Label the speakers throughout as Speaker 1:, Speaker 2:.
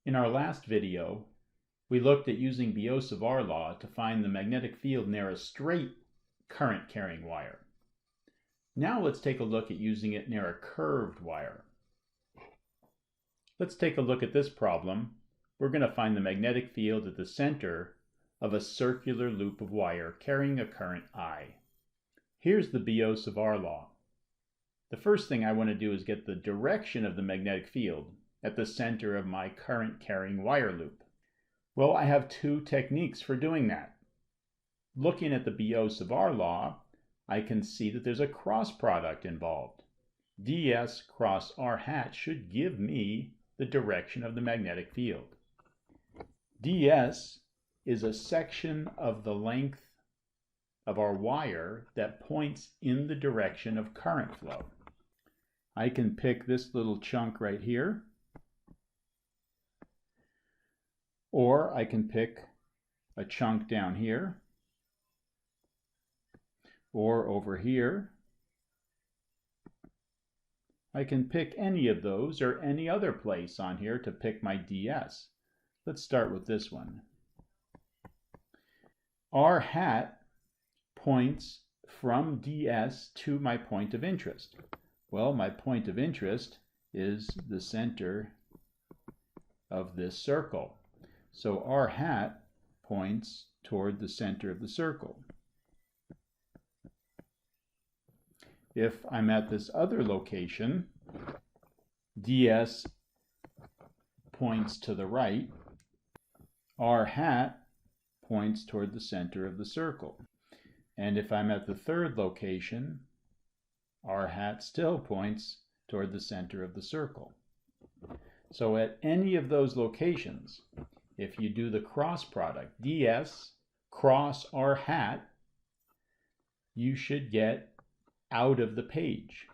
Speaker 1: In our last video, we looked at using Biot-Savart Law to find the magnetic field near a straight current-carrying wire. Now let's take a look at using it near a curved wire. Let's take a look at this problem. We're going to find the magnetic field at the center of a circular loop of wire carrying a current I. Here's the Biot-Savart Law. The first thing I want to do is get the direction of the magnetic field at the center of my current-carrying wire loop. Well, I have two techniques for doing that. Looking at the Biot-Savart Law, I can see that there's a cross product involved. ds cross r hat should give me the direction of the magnetic field. ds is a section of the length of our wire that points in the direction of current flow. I can pick this little chunk right here, or I can pick a chunk down here, or over here. I can pick any of those or any other place on here to pick my ds. Let's start with this one. R hat points from ds to my point of interest. Well, my point of interest is the center of this circle. So r hat points toward the center of the circle. If I'm at this other location, ds points to the right, r hat points toward the center of the circle. And if I'm at the third location, r hat still points toward the center of the circle. So at any of those locations, if you do the cross product, ds cross r hat, you should get out of the page.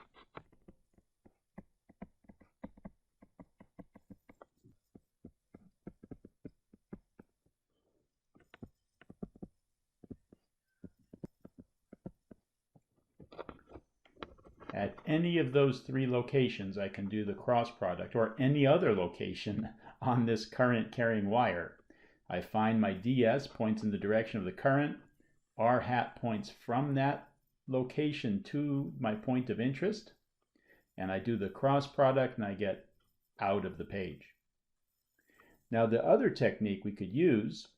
Speaker 1: At any of those three locations, I can do the cross product, or any other location on this current carrying wire. I find my ds points in the direction of the current, r hat points from that location to my point of interest, and I do the cross product and I get out of the page. Now the other technique we could use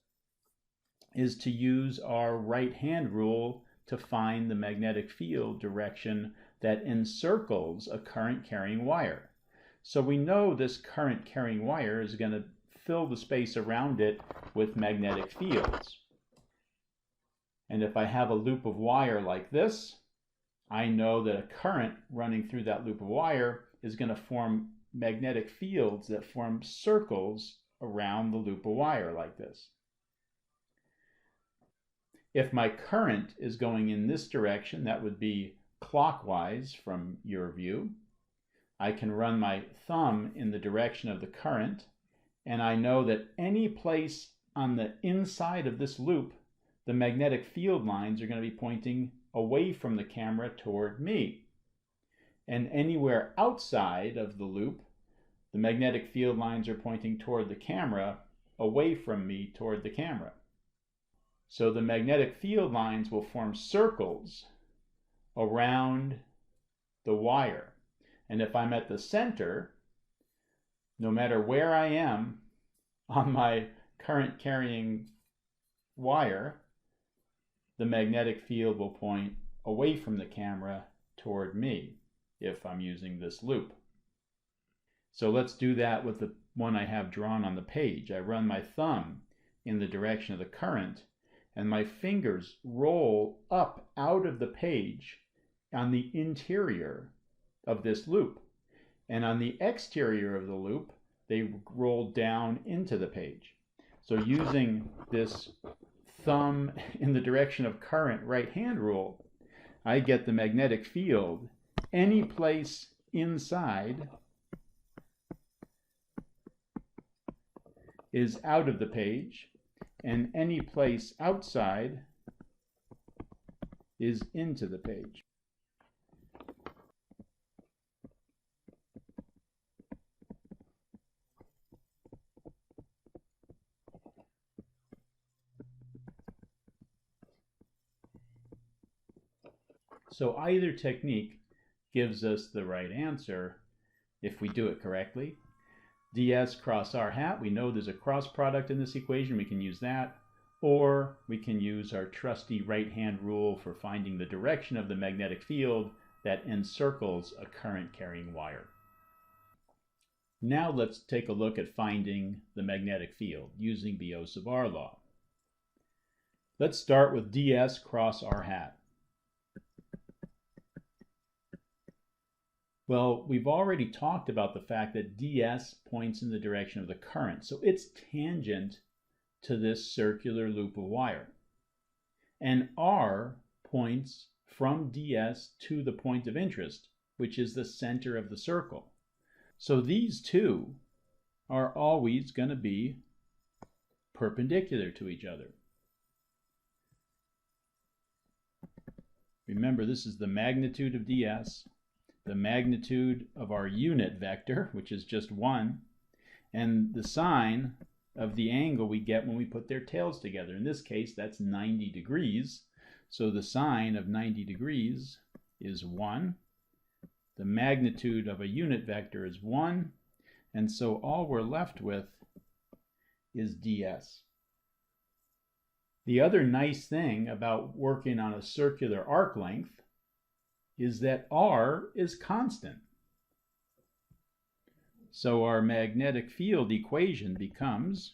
Speaker 1: is to use our right hand rule to find the magnetic field direction that encircles a current carrying wire. So we know this current carrying wire is going to fill the space around it with magnetic fields. And if I have a loop of wire like this, I know that a current running through that loop of wire is going to form magnetic fields that form circles around the loop of wire like this. If my current is going in this direction, that would be clockwise from your view, I can run my thumb in the direction of the current, and I know that any place on the inside of this loop, the magnetic field lines are going to be pointing away from the camera toward me. And anywhere outside of the loop, the magnetic field lines are pointing toward the camera, away from me toward the camera. So the magnetic field lines will form circles around the wire. And if I'm at the center, no matter where I am on my current carrying wire, the magnetic field will point away from the camera toward me if I'm using this loop. So let's do that with the one I have drawn on the page. I run my thumb in the direction of the current, and my fingers roll up out of the page on the interior of this loop. And on the exterior of the loop, they roll down into the page. So using this thumb in the direction of current right hand rule, I get the magnetic field any place inside is out of the page, and any place outside is into the page. So either technique gives us the right answer if we do it correctly. ds cross r hat, we know there's a cross product in this equation, we can use that. Or we can use our trusty right-hand rule for finding the direction of the magnetic field that encircles a current-carrying wire. Now let's take a look at finding the magnetic field using Biot-Savart Law. Let's start with ds cross r hat. Well, we've already talked about the fact that ds points in the direction of the current, so it's tangent to this circular loop of wire. And r points from ds to the point of interest, which is the center of the circle. So these two are always going to be perpendicular to each other. Remember, this is the magnitude of ds, the magnitude of our unit vector, which is just 1, and the sine of the angle we get when we put their tails together. In this case, that's 90 degrees. So the sine of 90 degrees is 1. The magnitude of a unit vector is 1. And so all we're left with is ds. The other nice thing about working on a circular arc length is that r is constant. So our magnetic field equation becomes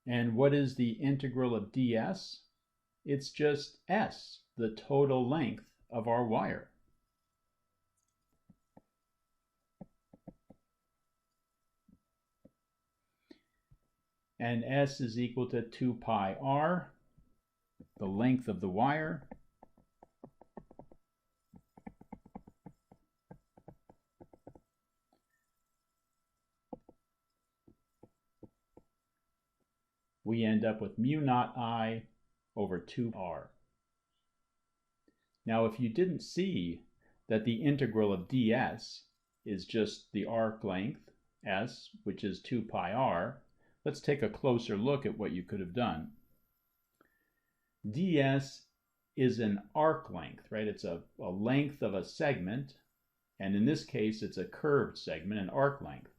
Speaker 1: and what is the integral of ds? It's just s, the total length of our wire. And s is equal to 2 pi r, the length of the wire, we end up with mu naught I over 2r. Now if you didn't see that the integral of ds is just the arc length, s, which is 2 pi r, let's take a closer look at what you could have done. ds is an arc length, right? It's a length of a segment, and in this case it's a curved segment, an arc length.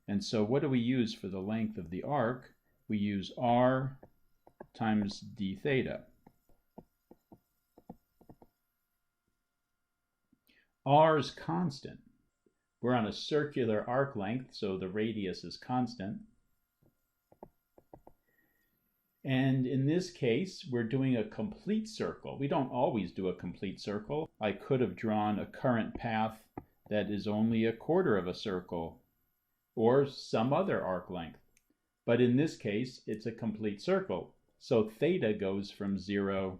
Speaker 1: And so what do we use for the length of the arc? We use r times d theta. R is constant. We're on a circular arc length, so the radius is constant. And in this case, we're doing a complete circle. We don't always do a complete circle. I could have drawn a current path that is only a quarter of a circle, or some other arc length. But in this case, it's a complete circle. So theta goes from 0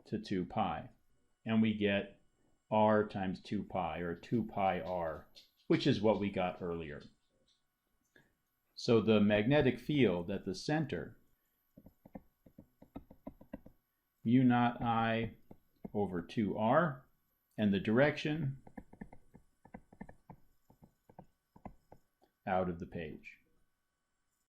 Speaker 1: to 2 pi. And we get r times 2 pi, or 2 pi r, which is what we got earlier. So the magnetic field at the center, mu naught I over 2r, and the direction out of the page.